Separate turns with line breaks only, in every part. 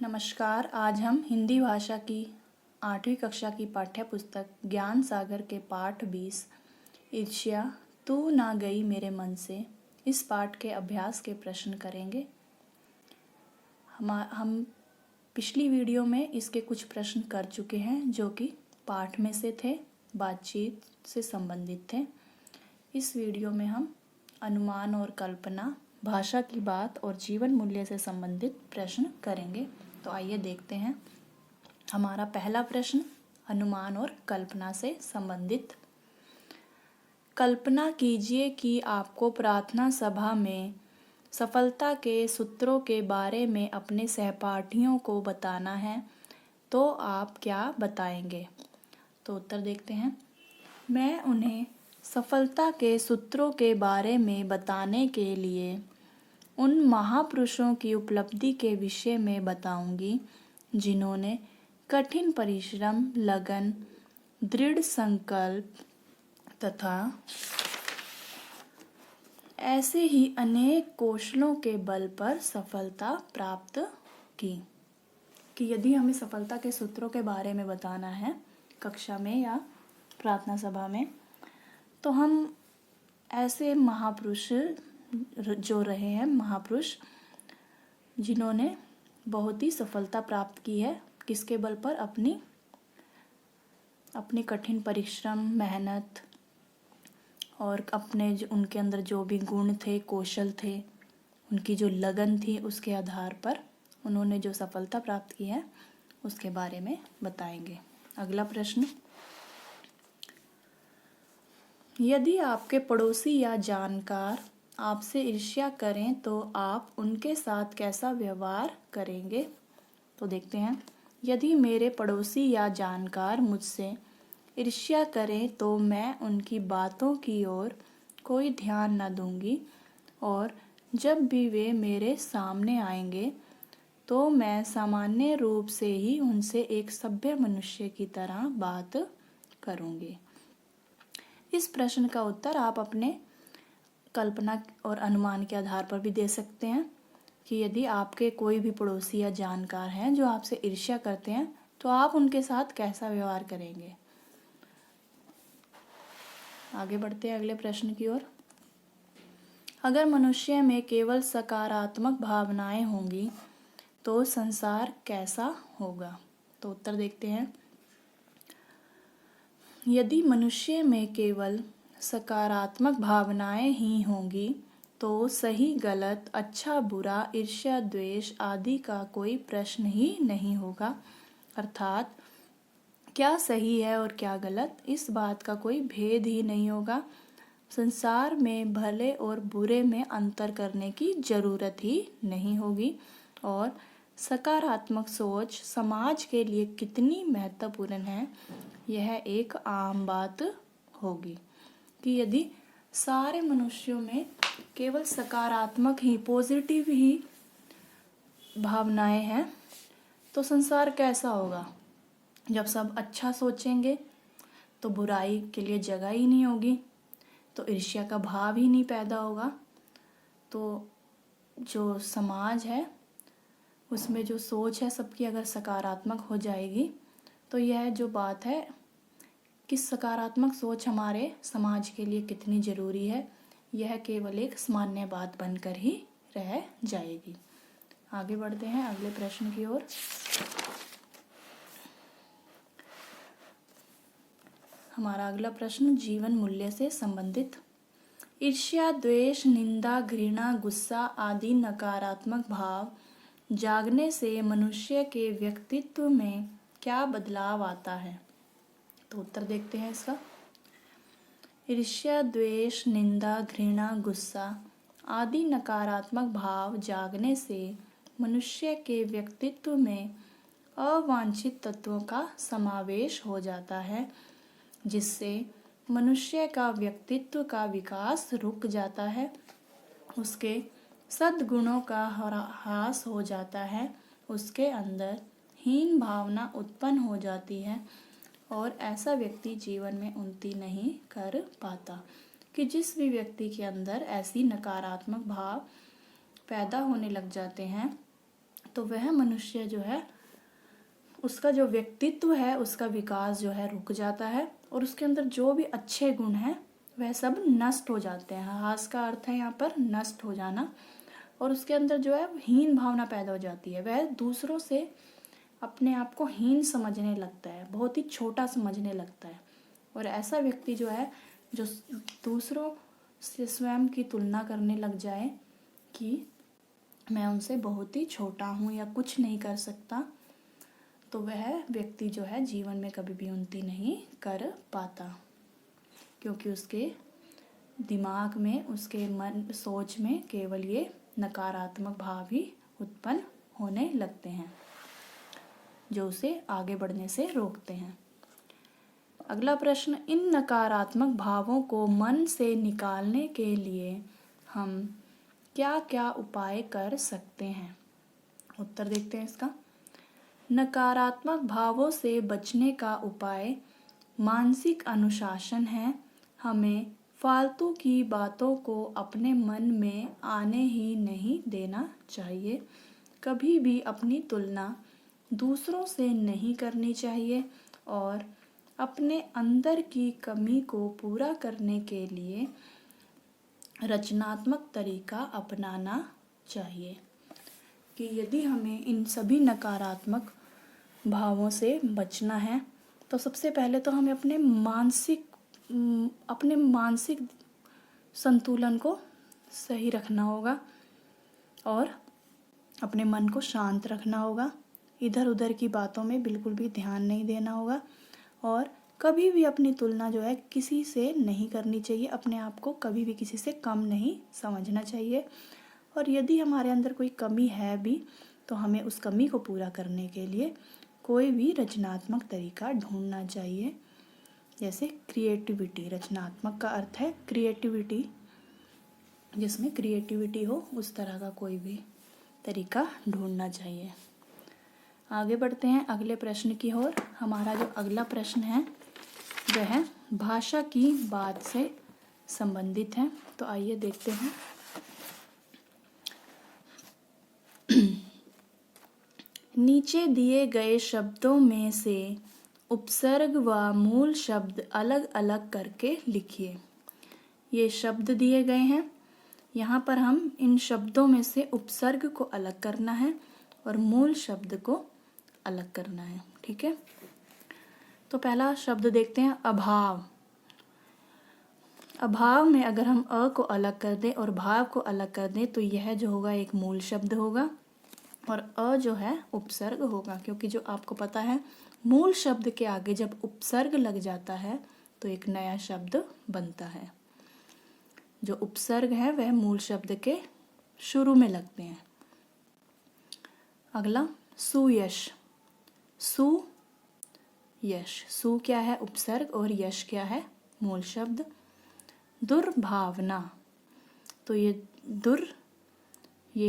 नमस्कार। आज हम हिंदी भाषा की 8वीं कक्षा की पाठ्य पुस्तक ज्ञान सागर के पाठ 20 ईर्ष्या तू ना गई मेरे मन से इस पाठ के अभ्यास के प्रश्न करेंगे। हम पिछली वीडियो में इसके कुछ प्रश्न कर चुके हैं जो कि पाठ में से थे, बातचीत से संबंधित थे। इस वीडियो में हम अनुमान और कल्पना, भाषा की बात और जीवन मूल्य से संबंधित प्रश्न करेंगे। तो आइए देखते हैं। हमारा पहला प्रश्न अनुमान और कल्पना से संबंधित। कल्पना कीजिए कि आपको प्रार्थना सभा में सफलता के सूत्रों के बारे में अपने सहपाठियों को बताना है, तो आप क्या बताएंगे? तो उत्तर देखते हैं। मैं उन्हें सफलता के सूत्रों के बारे में बताने के लिए उन महापुरुषों की उपलब्धि के विषय में बताऊंगी जिन्होंने कठिन परिश्रम, लगन, दृढ़ संकल्प तथा ऐसे ही अनेक कौशलों के बल पर सफलता प्राप्त की। कि यदि हमें सफलता के सूत्रों के बारे में बताना है कक्षा में या प्रार्थना सभा में, तो हम ऐसे महापुरुष जो रहे हैं, महापुरुष जिन्होंने बहुत ही सफलता प्राप्त की है, किसके बल पर? अपनी कठिन परिश्रम, मेहनत और उनके अंदर जो भी गुण थे, कौशल थे, उनकी जो लगन थी, उसके आधार पर उन्होंने जो सफलता प्राप्त की है उसके बारे में बताएंगे। अगला प्रश्न, यदि आपके पड़ोसी या जानकार आपसे ईर्ष्या करें तो आप उनके साथ कैसा व्यवहार करेंगे? तो देखते हैं। यदि मेरे पड़ोसी या जानकार मुझसे ईर्ष्या करें तो मैं उनकी बातों की ओर कोई ध्यान न दूंगी और जब भी वे मेरे सामने आएंगे तो मैं सामान्य रूप से ही उनसे एक सभ्य मनुष्य की तरह बात करूंगी। इस प्रश्न का उत्तर आप अपने कल्पना और अनुमान के आधार पर भी दे सकते हैं कि यदि आपके कोई भी पड़ोसी या जानकार हैं जो आपसे ईर्ष्या करते हैं तो आप उनके साथ कैसा व्यवहार करेंगे। आगे बढ़ते हैं अगले प्रश्न की ओर। अगर मनुष्य में केवल सकारात्मक भावनाएं होंगी तो संसार कैसा होगा? तो उत्तर देखते हैं। यदि मनुष्य में केवल सकारात्मक भावनाएं ही होंगी तो सही गलत, अच्छा बुरा, ईर्ष्या द्वेष आदि का कोई प्रश्न ही नहीं होगा। अर्थात क्या सही है और क्या गलत, इस बात का कोई भेद ही नहीं होगा। संसार में भले और बुरे में अंतर करने की जरूरत ही नहीं होगी। और सकारात्मक सोच समाज के लिए कितनी महत्वपूर्ण है, यह एक आम बात होगी कि यदि सारे मनुष्यों में केवल सकारात्मक ही, पॉजिटिव ही भावनाएं हैं तो संसार कैसा होगा? जब सब अच्छा सोचेंगे तो बुराई के लिए जगह ही नहीं होगी, तो ईर्ष्या का भाव ही नहीं पैदा होगा। तो जो समाज है उसमें जो सोच है सबकी अगर सकारात्मक हो जाएगी तो यह जो बात है कि सकारात्मक सोच हमारे समाज के लिए कितनी ज़रूरी है, यह केवल एक सामान्य बात बनकर ही रह जाएगी। आगे बढ़ते हैं अगले प्रश्न की ओर। हमारा अगला प्रश्न जीवन मूल्य से संबंधित। ईर्ष्या, द्वेष, निंदा, घृणा, गुस्सा आदि नकारात्मक भाव जागने से मनुष्य के व्यक्तित्व में क्या बदलाव आता है? तो उत्तर देखते हैं इसका। ईर्ष्या, द्वेष, निंदा, घृणा, गुस्सा आदि नकारात्मक भाव जागने से मनुष्य के व्यक्तित्व में अवांछित तत्वों का समावेश हो जाता है, जिससे मनुष्य का व्यक्तित्व का विकास रुक जाता है, उसके सद्गुणों का ह्रास हो जाता है, उसके अंदर हीन भावना उत्पन्न हो जाती है और ऐसा व्यक्ति जीवन में उन्नति नहीं कर पाता। कि जिस भी व्यक्ति के अंदर ऐसी नकारात्मक भाव पैदा होने लग जाते हैं तो वह मनुष्य जो है, उसका जो व्यक्तित्व है, उसका विकास जो है रुक जाता है और उसके अंदर जो भी अच्छे गुण हैं वह सब नष्ट हो जाते हैं। ह्रास का अर्थ है यहाँ पर नष्ट हो जाना। और उसके अंदर जो है हीन भावना पैदा हो जाती है। वह दूसरों से अपने आप को हीन समझने लगता है, बहुत ही छोटा समझने लगता है। और ऐसा व्यक्ति जो है, जो दूसरों से स्वयं की तुलना करने लग जाए कि मैं उनसे बहुत ही छोटा हूँ या कुछ नहीं कर सकता, तो वह व्यक्ति जो है जीवन में कभी भी उन्नति नहीं कर पाता, क्योंकि उसके दिमाग में, उसके मन सोच में केवल ये नकारात्मक भाव ही उत्पन्न होने लगते हैं जो उसे आगे बढ़ने से रोकते हैं। अगला प्रश्न, इन नकारात्मक भावों को मन से निकालने के लिए हम क्या क्या उपाय कर सकते हैं? उत्तर देखते हैं इसका। नकारात्मक भावों से बचने का उपाय मानसिक अनुशासन है। हमें फालतू की बातों को अपने मन में आने ही नहीं देना चाहिए। कभी भी अपनी तुलना दूसरों से नहीं करनी चाहिए और अपने अंदर की कमी को पूरा करने के लिए रचनात्मक तरीका अपनाना चाहिए। कि यदि हमें इन सभी नकारात्मक भावों से बचना है तो सबसे पहले तो हमें अपने मानसिक संतुलन को सही रखना होगा और अपने मन को शांत रखना होगा। इधर उधर की बातों में बिल्कुल भी ध्यान नहीं देना होगा और कभी भी अपनी तुलना जो है किसी से नहीं करनी चाहिए। अपने आप को कभी भी किसी से कम नहीं समझना चाहिए। और यदि हमारे अंदर कोई कमी है भी तो हमें उस कमी को पूरा करने के लिए कोई भी रचनात्मक तरीका ढूंढना चाहिए। जैसे क्रिएटिविटी, रचनात्मक का अर्थ है क्रिएटिविटी, जिसमें क्रिएटिविटी हो उस तरह का कोई भी तरीका ढूंढना चाहिए। आगे बढ़ते हैं अगले प्रश्न की ओर। हमारा जो अगला प्रश्न है वह भाषा की बात से संबंधित है। तो आइए देखते हैं। नीचे दिए गए शब्दों में से उपसर्ग व मूल शब्द अलग अलग करके लिखिए। ये शब्द दिए गए हैं। यहाँ पर हम इन शब्दों में से उपसर्ग को अलग करना है और मूल शब्द को अलग करना है। ठीक है, तो पहला शब्द देखते हैं, अभाव। अभाव में अगर हम अ को अलग कर दें और भाव को अलग कर दें तो यह जो होगा एक मूल शब्द होगा और अ जो है उपसर्ग होगा। क्योंकि जो आपको पता है मूल शब्द के आगे जब उपसर्ग लग जाता है तो एक नया शब्द बनता है। जो उपसर्ग है वह मूल शब्द के शुरू में लगते हैं। अगला सुयश। सुयश, सु क्या है उपसर्ग और यश क्या है मूल शब्द। दुर्भावना, तो ये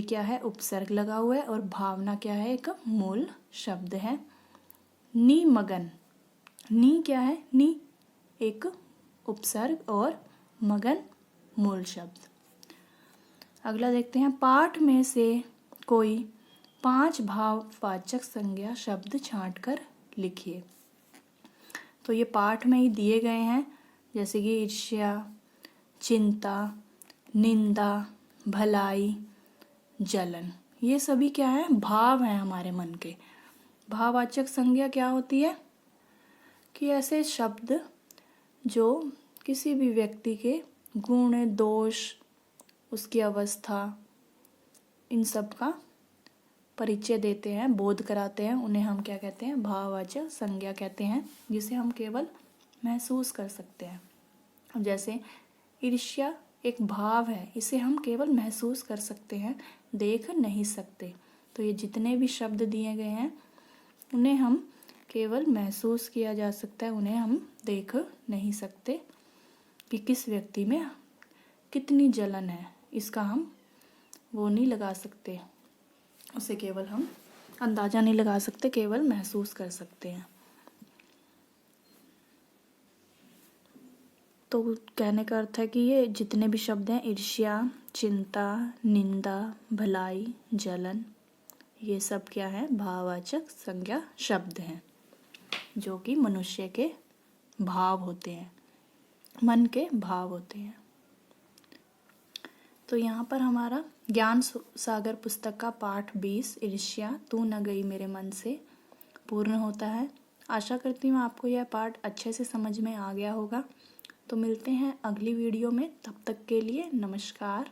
क्या है उपसर्ग लगा हुआ है और भावना क्या है एक मूल शब्द है। निमग्न, नी क्या है नी एक उपसर्ग और मगन मूल शब्द। अगला देखते हैं, पाठ में से कोई 5 भाववाचक संज्ञा शब्द छांटकर लिखिए। तो ये पाठ में ही दिए गए हैं, जैसे कि ईर्ष्या, चिंता, निंदा, भलाई, जलन। ये सभी क्या है भाव हैं हमारे मन के। भाववाचक संज्ञा क्या होती है कि ऐसे शब्द जो किसी भी व्यक्ति के गुण, दोष, उसकी अवस्था, इन सब का परिचय देते हैं, बोध कराते हैं, उन्हें हम क्या कहते हैं भाववाचक संज्ञा कहते हैं, जिसे हम केवल महसूस कर सकते हैं। अब जैसे ईर्ष्या एक भाव है, इसे हम केवल महसूस कर सकते हैं, देख नहीं सकते। तो ये जितने भी शब्द दिए गए हैं उन्हें हम केवल महसूस किया जा सकता है, उन्हें हम देख नहीं सकते कि किस व्यक्ति में कितनी जलन है, इसका हम वो नहीं लगा सकते, उसे केवल हम अंदाजा नहीं लगा सकते, केवल महसूस कर सकते हैं। तो कहने का अर्थ है कि ये जितने भी शब्द हैं ईर्ष्या, चिंता, निंदा, भलाई, जलन, ये सब क्या है? भाववाचक संज्ञा शब्द हैं जो कि मनुष्य के भाव होते हैं, मन के भाव होते हैं। तो यहाँ पर हमारा ज्ञान सागर पुस्तक का पाठ 20 ईर्ष्या तू न गई मेरे मन से पूर्ण होता है। आशा करती हूँ आपको यह पाठ अच्छे से समझ में आ गया होगा। तो मिलते हैं अगली वीडियो में, तब तक के लिए नमस्कार।